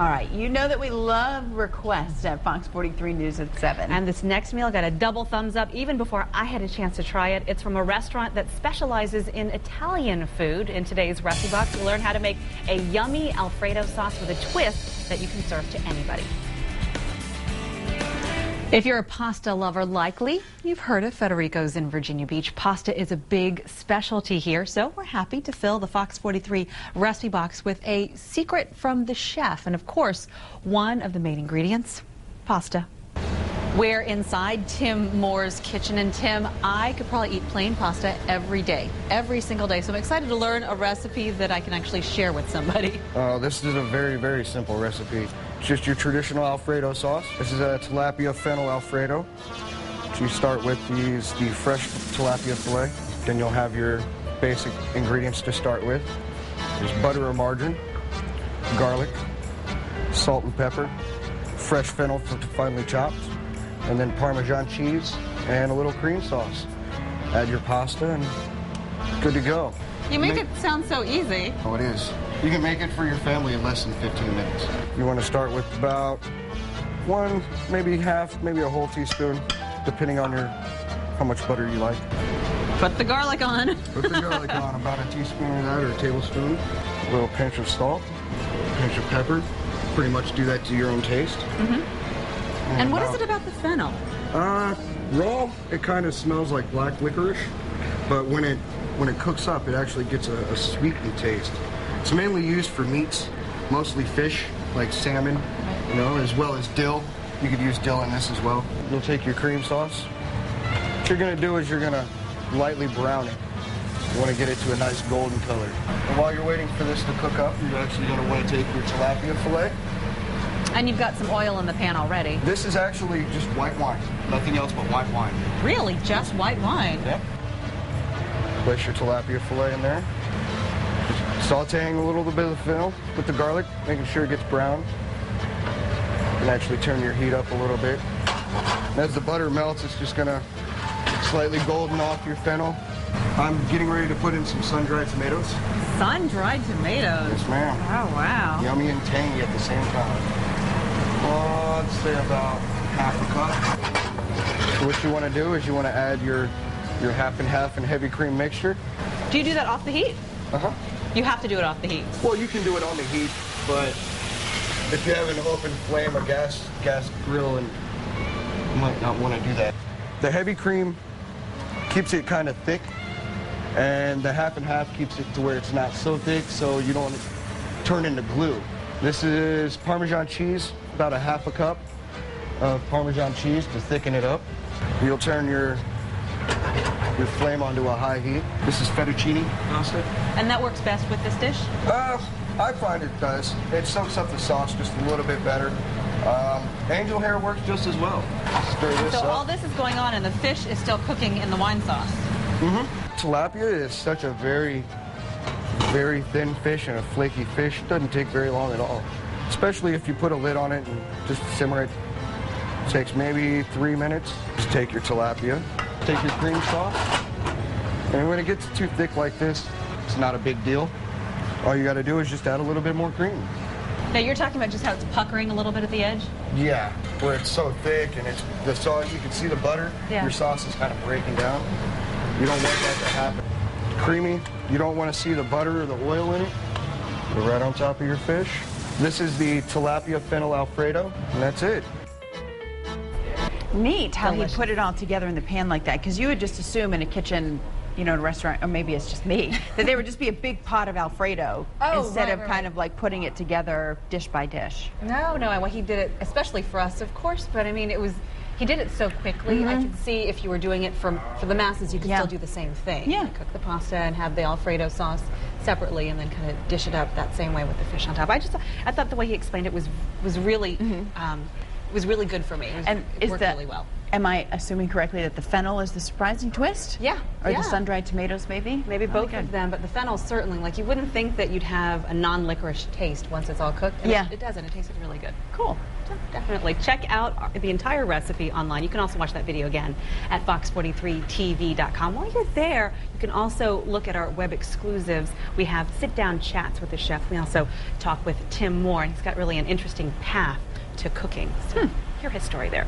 All right, you know that we love requests at Fox 43 News at 7. And this next meal got a double thumbs up even before I had a chance to try it. It's from a restaurant that specializes in Italian food. In today's Recipe Box, you'll learn how to make a yummy Alfredo sauce with a twist that you can serve to anybody. If you're a pasta lover, likely you've heard of Federico's in Virginia Beach. Pasta is a big specialty here, so we're happy to fill the Fox 43 Recipe Box with a secret from the chef. And of course, one of the main ingredients, pasta. We're inside Tim Moore's kitchen, and Tim, I could probably eat plain pasta every day, every single day. So I'm excited to learn a recipe that I can actually share with somebody. This is a very, very simple recipe. It's just your traditional Alfredo sauce. This is a tilapia fennel Alfredo. So you start with the fresh tilapia fillet. Then you'll have your basic ingredients to start with. There's butter or margarine, garlic, salt and pepper, fresh fennel finely chopped, and then Parmesan cheese and a little cream sauce. Add your pasta and good to go. You make it sound so easy. Oh, it is. You can make it for your family in less than 15 minutes. You want to start with about one, maybe half, maybe a whole teaspoon, depending on how much butter you like. Put the garlic on. Put the garlic on, about a teaspoon of that or a tablespoon. A little pinch of salt, a pinch of pepper. Pretty much do that to your own taste. And what is it about the fennel? Raw, it kind of smells like black licorice, but when it cooks up, it actually gets a sweetened taste. It's mainly used for meats, mostly fish, like salmon, you know, as well as dill. You could use dill in this as well. You'll take your cream sauce. What you're gonna do is you're gonna lightly brown it. You wanna get it to a nice golden color. And while you're waiting for this to cook up, you're actually gonna wanna take your tilapia fillet. And you've got some oil in the pan already. This is actually just white wine. Nothing else but white wine. Really? Just white wine? Yep. Place your tilapia fillet in there. Just sauteing a little bit of the fennel with the garlic, making sure it gets brown. And actually turn your heat up a little bit. And as the butter melts, it's just gonna slightly golden off your fennel. I'm getting ready to put in some sun-dried tomatoes. Sun-dried tomatoes? Yes, ma'am. Oh, wow. Yummy and tangy at the same time. Let's say about half a cup. So what you want to do is you want to add your half and half and heavy cream mixture. Do you do that off the heat? Uh-huh. You have to do it off the heat. Well, you can do it on the heat, but if you have an open flame or gas grill, and you might not want to do that. The heavy cream keeps it kind of thick, and the half and half keeps it to where it's not so thick, so you don't turn into glue. This is Parmesan cheese, about a half a cup of Parmesan cheese to thicken it up. You'll turn your flame onto a high heat. This is fettuccine pasta. And that works best with this dish? I find it does. It soaks up the sauce just a little bit better. Angel hair works just as well. Stir this up. So all this is going on and the fish is still cooking in the wine sauce? Tilapia is such a very, very thin fish and a flaky fish. It doesn't take very long at all. Especially if you put a lid on it and just simmer it. It takes maybe 3 minutes. Just take your tilapia, take your cream sauce, and when it gets too thick like this, it's not a big deal. All you gotta do is just add a little bit more cream. Now you're talking about just how it's puckering a little bit at the edge? Yeah, where it's so thick and it's the sauce, you can see the butter, your sauce is kind of breaking down. You don't want that to happen. Creamy, you don't want to see the butter or the oil in it. Go right on top of your fish. This is the tilapia fennel Alfredo, and that's it. Neat how he put it all together in the pan like that, because you would just assume in a kitchen, you know, in a restaurant, or maybe it's just me, that there would just be a big pot of Alfredo instead of kind of like putting it together dish by dish. No, well, he did it, especially for us, of course, but I mean, he did it so quickly. I could see if you were doing it for the masses, you could still do the same thing. Yeah. Cook the pasta and have the Alfredo sauce separately and then kind of dish it up that same way with the fish on top. I thought the way he explained it was really was really good for me. It worked really well. Am I assuming correctly that the fennel is the surprising twist? Yeah. Or the sun-dried tomatoes, maybe? Maybe both of them, but the fennel certainly. Like, you wouldn't think that you'd have a non-licorice taste once it's all cooked. And it doesn't. It tasted really good. Cool. So definitely check out the entire recipe online. You can also watch that video again at fox43tv.com. While you're there, you can also look at our web exclusives. We have sit-down chats with the chef. We also talk with Tim Moore, and he's got really an interesting path to cooking. So hear his story there.